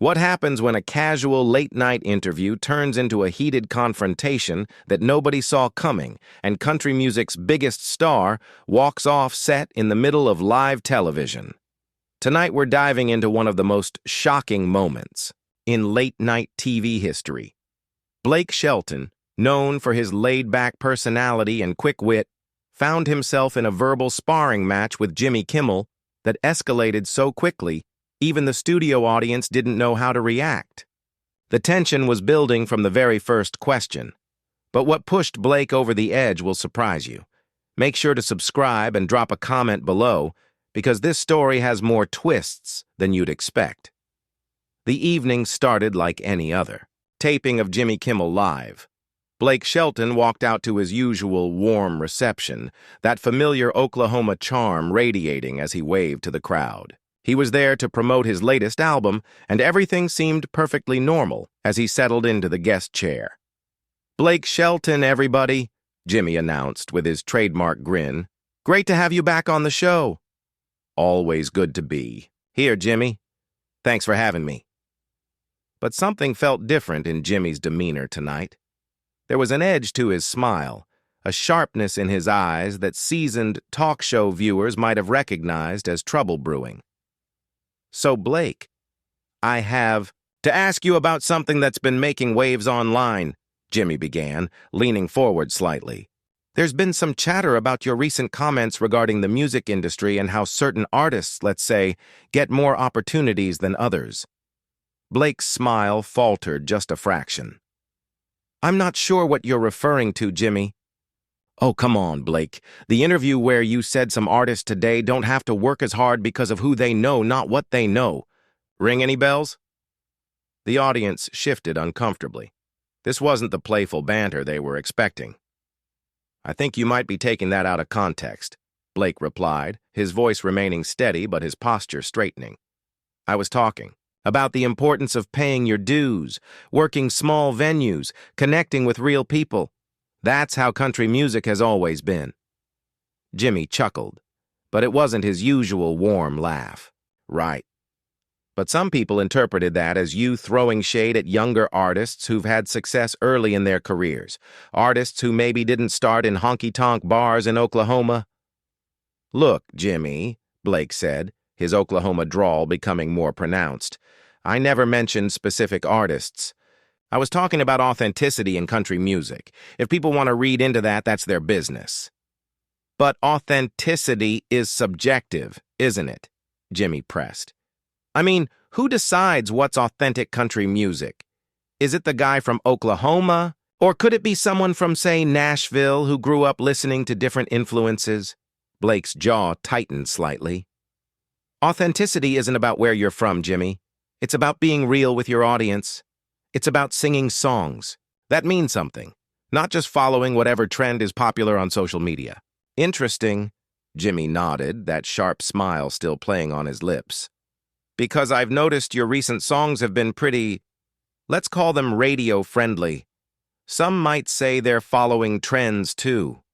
What happens when a casual late-night interview turns into a heated confrontation that nobody saw coming, and country music's biggest star walks off set in the middle of live television? Tonight we're diving into one of the most shocking moments in late-night TV history. Blake Shelton, known for his laid-back personality and quick wit, found himself in a verbal sparring match with Jimmy Kimmel that escalated so quickly even the studio audience didn't know how to react. The tension was building from the very first question. But what pushed Blake over the edge will surprise you. Make sure to subscribe and drop a comment below, because this story has more twists than you'd expect. The evening started like any other. Taping of Jimmy Kimmel Live. Blake Shelton walked out to his usual warm reception, that familiar Oklahoma charm radiating as he waved to the crowd. He was there to promote his latest album, and everything seemed perfectly normal as he settled into the guest chair. "Blake Shelton, everybody," Jimmy announced with his trademark grin. "Great to have you back on the show." "Always good to be. Here, Jimmy. Thanks for having me." But something felt different in Jimmy's demeanor tonight. There was an edge to his smile, a sharpness in his eyes that seasoned talk show viewers might have recognized as trouble brewing. "So, Blake, I have to ask you about something that's been making waves online," Jimmy began, leaning forward slightly. "There's been some chatter about your recent comments regarding the music industry and how certain artists, let's say, get more opportunities than others." Blake's smile faltered just a fraction. "I'm not sure what you're referring to, Jimmy." "Oh, come on, Blake. The interview where you said some artists today don't have to work as hard because of who they know, not what they know. Ring any bells?" The audience shifted uncomfortably. This wasn't the playful banter they were expecting. "I think you might be taking that out of context," Blake replied, his voice remaining steady but his posture straightening. "I was talking about the importance of paying your dues, working small venues, connecting with real people. That's how country music has always been." Jimmy chuckled, but it wasn't his usual warm laugh. "Right. But some people interpreted that as you throwing shade at younger artists who've had success early in their careers, artists who maybe didn't start in honky-tonk bars in Oklahoma." "Look, Jimmy," Blake said, his Oklahoma drawl becoming more pronounced, "I never mentioned specific artists. I was talking about authenticity in country music. If people want to read into that, that's their business." "But authenticity is subjective, isn't it?" Jimmy pressed. "I mean, who decides what's authentic country music? Is it the guy from Oklahoma? Or could it be someone from, say, Nashville who grew up listening to different influences?" Blake's jaw tightened slightly. "Authenticity isn't about where you're from, Jimmy. It's about being real with your audience. It's about singing songs that mean something, not just following whatever trend is popular on social media." "Interesting," Jimmy nodded, that sharp smile still playing on his lips. "Because I've noticed your recent songs have been pretty, let's call them radio-friendly. Some might say they're following trends, too."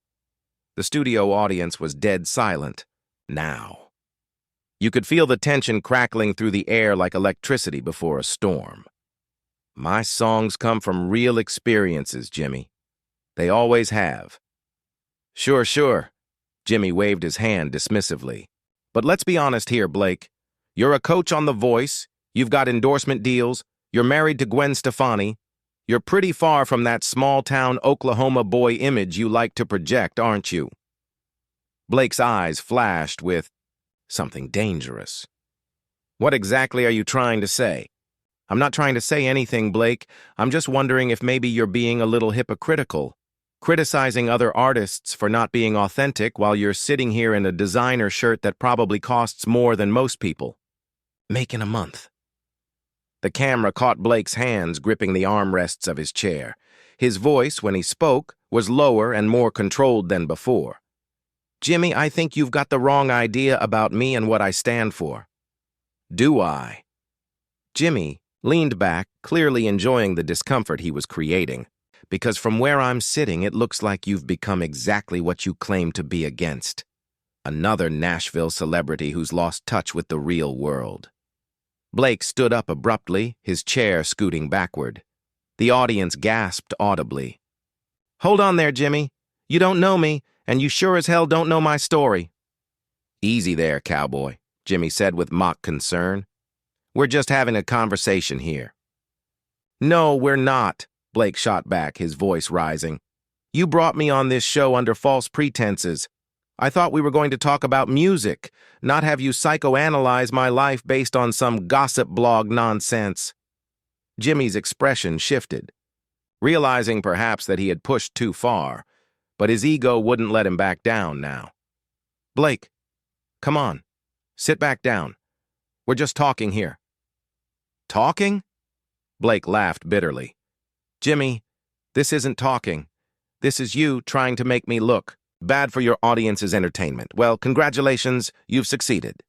The studio audience was dead silent. Now. You could feel the tension crackling through the air like electricity before a storm. "My songs come from real experiences, Jimmy. They always have." Sure. Jimmy waved his hand dismissively. "But let's be honest here, Blake. You're a coach on The Voice, you've got endorsement deals, you're married to Gwen Stefani. You're pretty far from that small-town Oklahoma boy image you like to project, aren't you?" Blake's eyes flashed with something dangerous. "What exactly are you trying to say?" "I'm not trying to say anything, Blake. I'm just wondering if maybe you're being a little hypocritical, criticizing other artists for not being authentic while you're sitting here in a designer shirt that probably costs more than most people. Making a month." The camera caught Blake's hands gripping the armrests of his chair. His voice, when he spoke, was lower and more controlled than before. "Jimmy, I think you've got the wrong idea about me and what I stand for." "Do I?" Jimmy leaned back, clearly enjoying the discomfort he was creating. "Because from where I'm sitting, it looks like you've become exactly what you claim to be against. Another Nashville celebrity who's lost touch with the real world." Blake stood up abruptly, his chair scooting backward. The audience gasped audibly. "Hold on there, Jimmy. You don't know me, and you sure as hell don't know my story." "Easy there, cowboy," Jimmy said with mock concern. "We're just having a conversation here." "No, we're not," Blake shot back, his voice rising. "You brought me on this show under false pretenses. I thought we were going to talk about music, not have you psychoanalyze my life based on some gossip blog nonsense." Jimmy's expression shifted, realizing perhaps that he had pushed too far, but his ego wouldn't let him back down now. "Blake, come on. Sit back down. We're just talking here." "Talking?" Blake laughed bitterly. "Jimmy, this isn't talking. This is you trying to make me look bad for your audience's entertainment. Well, congratulations, you've succeeded."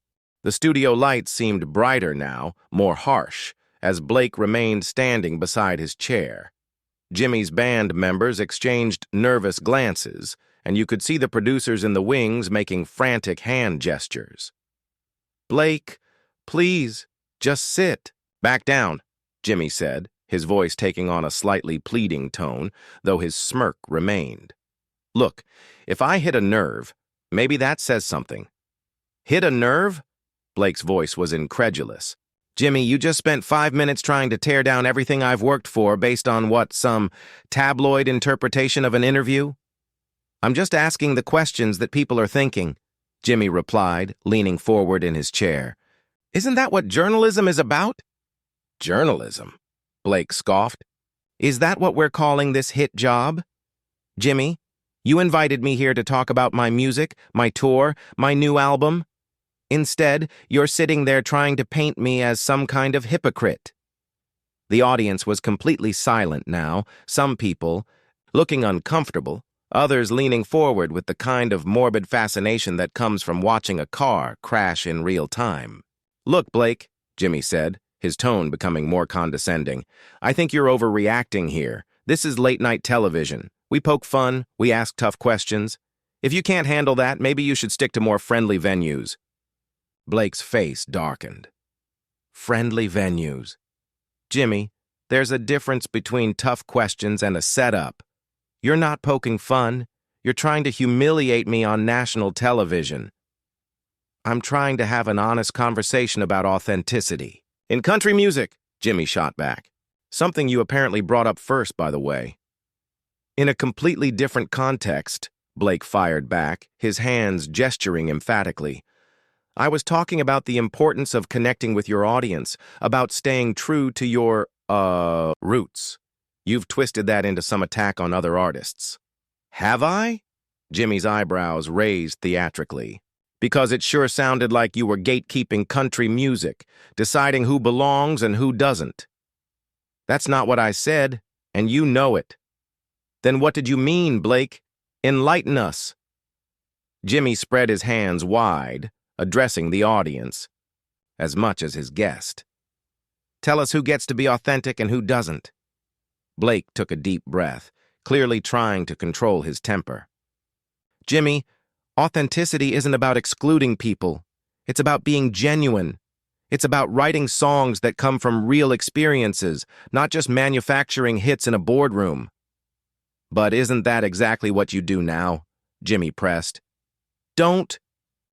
The studio lights seemed brighter now, more harsh, as Blake remained standing beside his chair. Jimmy's band members exchanged nervous glances, and you could see the producers in the wings making frantic hand gestures. "Blake, please, just sit." "Back down," Jimmy said, his voice taking on a slightly pleading tone, though his smirk remained. "Look, if I hit a nerve, maybe that says something." "Hit a nerve?" Blake's voice was incredulous. "Jimmy, you just spent 5 minutes trying to tear down everything I've worked for based on what, some tabloid interpretation of an interview?" "I'm just asking the questions that people are thinking," Jimmy replied, leaning forward in his chair. "Isn't that what journalism is about?" "Journalism?" Blake scoffed. "Is that what we're calling this hit job? Jimmy, you invited me here to talk about my music, my tour, my new album. Instead, you're sitting there trying to paint me as some kind of hypocrite." The audience was completely silent now, some people looking uncomfortable, others leaning forward with the kind of morbid fascination that comes from watching a car crash in real time. "Look, Blake," Jimmy said, his tone becoming more condescending, "I think you're overreacting here. This is late-night television. We poke fun, we ask tough questions. If you can't handle that, maybe you should stick to more friendly venues." Blake's face darkened. "Friendly venues. Jimmy, there's a difference between tough questions and a setup. You're not poking fun. You're trying to humiliate me on national television." "I'm trying to have an honest conversation about authenticity." "In country music," Jimmy shot back. "Something you apparently brought up first, by the way." "In a completely different context," Blake fired back, his hands gesturing emphatically. "I was talking about the importance of connecting with your audience, about staying true to your, roots. You've twisted that into some attack on other artists." "Have I?" Jimmy's eyebrows raised theatrically. "Because it sure sounded like you were gatekeeping country music, deciding who belongs and who doesn't." "That's not what I said, and you know it." "Then what did you mean, Blake? Enlighten us." Jimmy spread his hands wide, addressing the audience, as much as his guest. "Tell us who gets to be authentic and who doesn't." Blake took a deep breath, clearly trying to control his temper. "Jimmy, authenticity isn't about excluding people. It's about being genuine. It's about writing songs that come from real experiences, not just manufacturing hits in a boardroom." "But isn't that exactly what you do now?" Jimmy pressed. "Don't.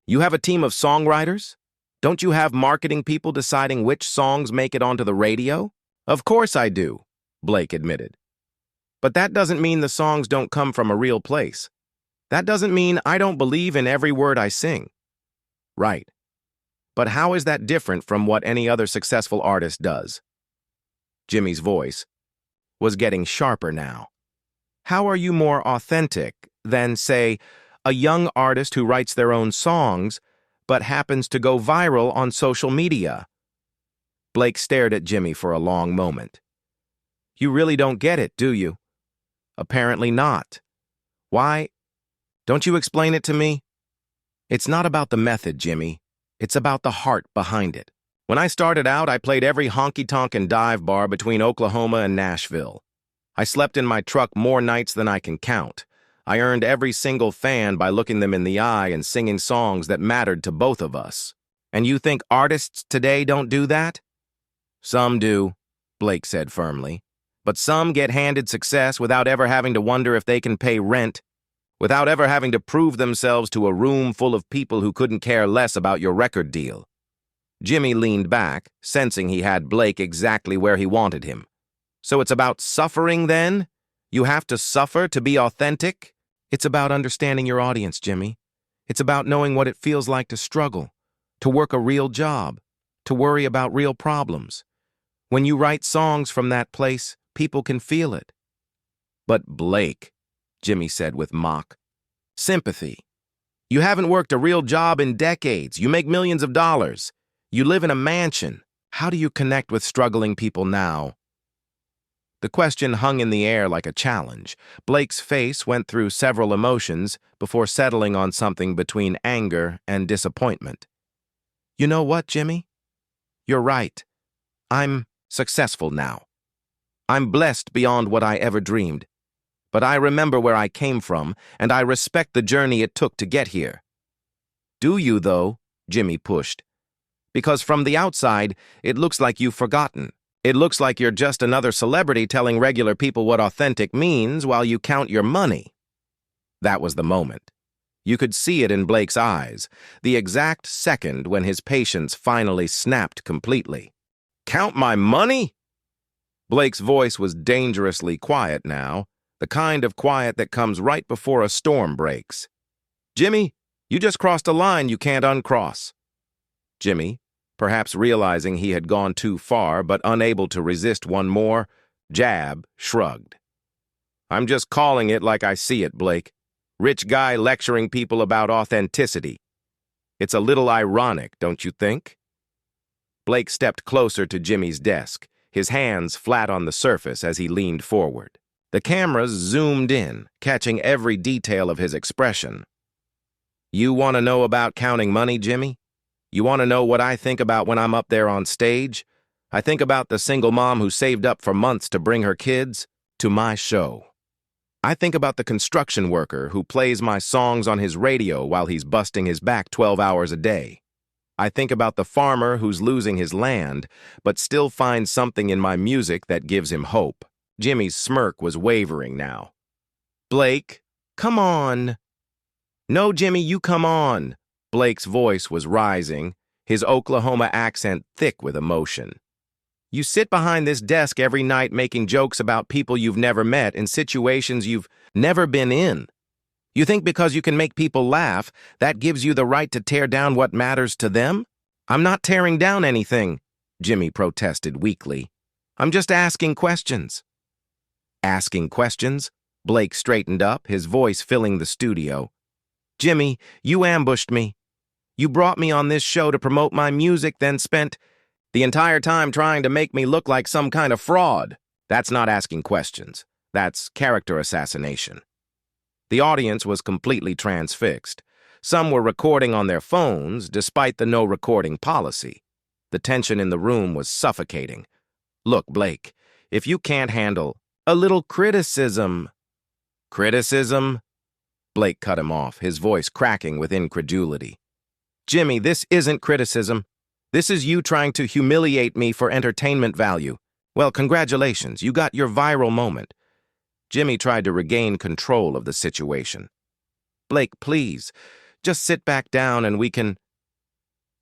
You have a team of songwriters? Don't you have marketing people deciding which songs make it onto the radio?" "Of course I do," Blake admitted. "But that doesn't mean the songs don't come from a real place. That doesn't mean I don't believe in every word I sing." "Right. But how is that different from what any other successful artist does?" Jimmy's voice was getting sharper now. "How are you more authentic than, say, a young artist who writes their own songs but happens to go viral on social media?" Blake stared at Jimmy for a long moment. "You really don't get it, do you?" "Apparently not." "Why? Don't you explain it to me?" "It's not about the method, Jimmy. It's about the heart behind it. When I started out, I played every honky-tonk and dive bar between Oklahoma and Nashville. I slept in my truck more nights than I can count. I earned every single fan by looking them in the eye and singing songs that mattered to both of us. And you think artists today don't do that? Some do, Blake said firmly. But some get handed success without ever having to wonder if they can pay rent, without ever having to prove themselves to a room full of people who couldn't care less about your record deal. Jimmy leaned back, sensing he had Blake exactly where he wanted him. So it's about suffering, then? You have to suffer to be authentic? It's about understanding your audience, Jimmy. It's about knowing what it feels like to struggle, to work a real job, to worry about real problems. When you write songs from that place, people can feel it. But Blake, Jimmy said with mock sympathy. You haven't worked a real job in decades. You make millions of dollars. You live in a mansion. How do you connect with struggling people now? The question hung in the air like a challenge. Blake's face went through several emotions before settling on something between anger and disappointment. You know what, Jimmy? You're right. I'm successful now. I'm blessed beyond what I ever dreamed. But I remember where I came from, and I respect the journey it took to get here. Do you, though? Jimmy pushed. Because from the outside, it looks like you've forgotten. It looks like you're just another celebrity telling regular people what authentic means while you count your money. That was the moment. You could see it in Blake's eyes, the exact second when his patience finally snapped completely. Count my money? Blake's voice was dangerously quiet now, the kind of quiet that comes right before a storm breaks. Jimmy, you just crossed a line you can't uncross. Jimmy, perhaps realizing he had gone too far but unable to resist one more jab, shrugged. I'm just calling it like I see it, Blake. Rich guy lecturing people about authenticity. It's a little ironic, don't you think? Blake stepped closer to Jimmy's desk, his hands flat on the surface as he leaned forward. The cameras zoomed in, catching every detail of his expression. You want to know about counting money, Jimmy? You want to know what I think about when I'm up there on stage? I think about the single mom who saved up for months to bring her kids to my show. I think about the construction worker who plays my songs on his radio while he's busting his back 12 hours a day. I think about the farmer who's losing his land, but still finds something in my music that gives him hope. Jimmy's smirk was wavering now. Blake, come on. No, Jimmy, you come on. Blake's voice was rising, his Oklahoma accent thick with emotion. You sit behind this desk every night making jokes about people you've never met in situations you've never been in. You think because you can make people laugh, that gives you the right to tear down what matters to them? I'm not tearing down anything, Jimmy protested weakly. I'm just asking questions. Asking questions? Blake straightened up, his voice filling the studio. Jimmy, you ambushed me. You brought me on this show to promote my music, then spent the entire time trying to make me look like some kind of fraud. That's not asking questions. That's character assassination. The audience was completely transfixed. Some were recording on their phones, despite the no-recording policy. The tension in the room was suffocating. Look, Blake, if you can't handle a little criticism... Criticism? Blake cut him off, his voice cracking with incredulity. Jimmy, this isn't criticism. This is you trying to humiliate me for entertainment value. Well, congratulations, you got your viral moment. Jimmy tried to regain control of the situation. Blake, please, just sit back down and we can...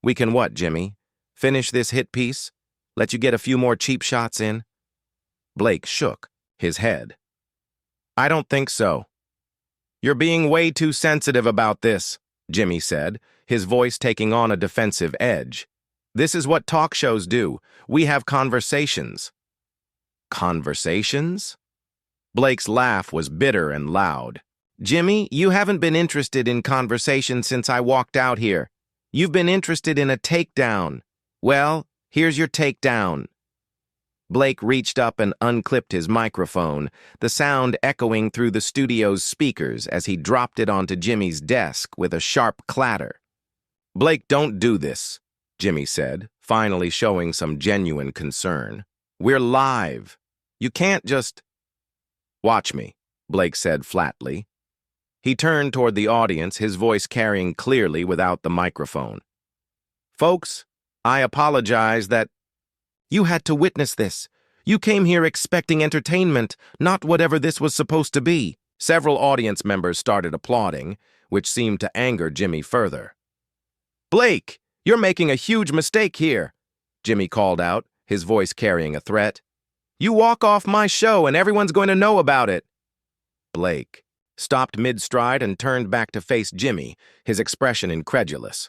We can what, Jimmy? Finish this hit piece? Let you get a few more cheap shots in? Blake shook his head. I don't think so. You're being way too sensitive about this, Jimmy said, his voice taking on a defensive edge. This is what talk shows do. We have conversations. Conversations? Blake's laugh was bitter and loud. Jimmy, you haven't been interested in conversation since I walked out here. You've been interested in a takedown. Well, here's your takedown. Blake reached up and unclipped his microphone, the sound echoing through the studio's speakers as he dropped it onto Jimmy's desk with a sharp clatter. Blake, don't do this, Jimmy said, finally showing some genuine concern. We're live. You can't just... Watch me, Blake said flatly. He turned toward the audience, his voice carrying clearly without the microphone. Folks, I apologize that... You had to witness this. You came here expecting entertainment, not whatever this was supposed to be. Several audience members started applauding, which seemed to anger Jimmy further. Blake, you're making a huge mistake here, Jimmy called out, his voice carrying a threat. You walk off my show and everyone's going to know about it. Blake stopped mid-stride and turned back to face Jimmy, his expression incredulous.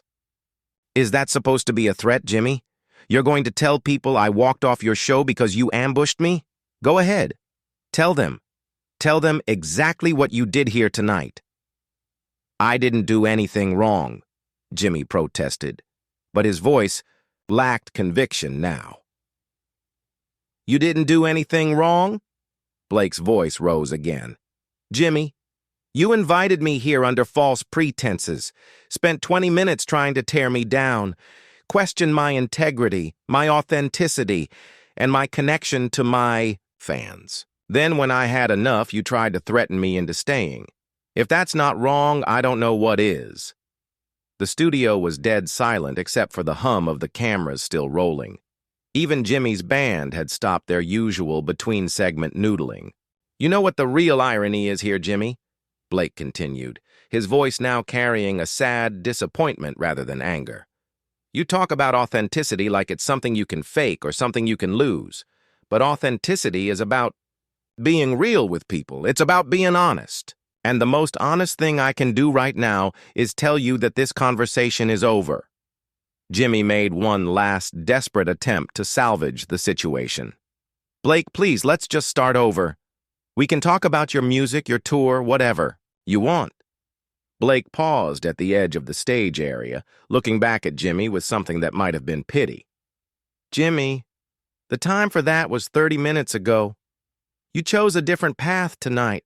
Is that supposed to be a threat, Jimmy? You're going to tell people I walked off your show because you ambushed me? Go ahead. Tell them. Tell them exactly what you did here tonight. I didn't do anything wrong, Jimmy protested, but his voice lacked conviction now. You didn't do anything wrong? Blake's voice rose again. Jimmy, you invited me here under false pretenses, spent 20 minutes trying to tear me down, question my integrity, my authenticity, and my connection to my fans. Then when I had enough, you tried to threaten me into staying. If that's not wrong, I don't know what is. The studio was dead silent except for the hum of the cameras still rolling. Even Jimmy's band had stopped their usual between-segment noodling. You know what the real irony is here, Jimmy? Blake continued, his voice now carrying a sad disappointment rather than anger. You talk about authenticity like it's something you can fake or something you can lose. But authenticity is about being real with people. It's about being honest. And the most honest thing I can do right now is tell you that this conversation is over. Jimmy made one last desperate attempt to salvage the situation. Blake, please, let's just start over. We can talk about your music, your tour, whatever you want. Blake paused at the edge of the stage area, looking back at Jimmy with something that might have been pity. Jimmy, the time for that was 30 minutes ago. You chose a different path tonight.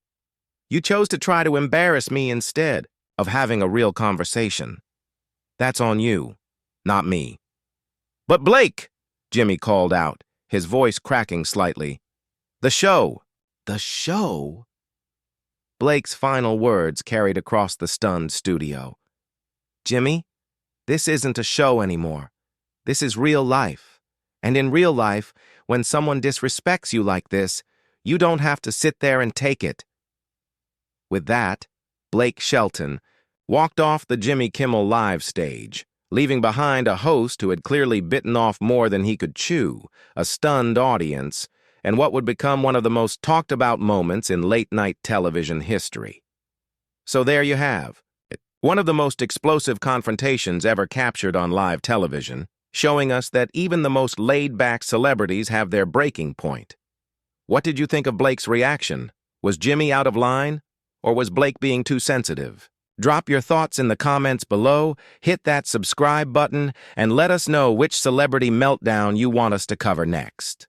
You chose to try to embarrass me instead of having a real conversation. That's on you, not me. But Blake, Jimmy called out, his voice cracking slightly. The show. The show? Blake's final words carried across the stunned studio. Jimmy, this isn't a show anymore. This is real life. And in real life, when someone disrespects you like this, you don't have to sit there and take it. With that, Blake Shelton walked off the Jimmy Kimmel live stage, leaving behind a host who had clearly bitten off more than he could chew, a stunned audience, and what would become one of the most talked-about moments in late-night television history. So there you have it, one of the most explosive confrontations ever captured on live television, showing us that even the most laid-back celebrities have their breaking point. What did you think of Blake's reaction? Was Jimmy out of line? Or was Blake being too sensitive? Drop your thoughts in the comments below, hit that subscribe button, and let us know which celebrity meltdown you want us to cover next.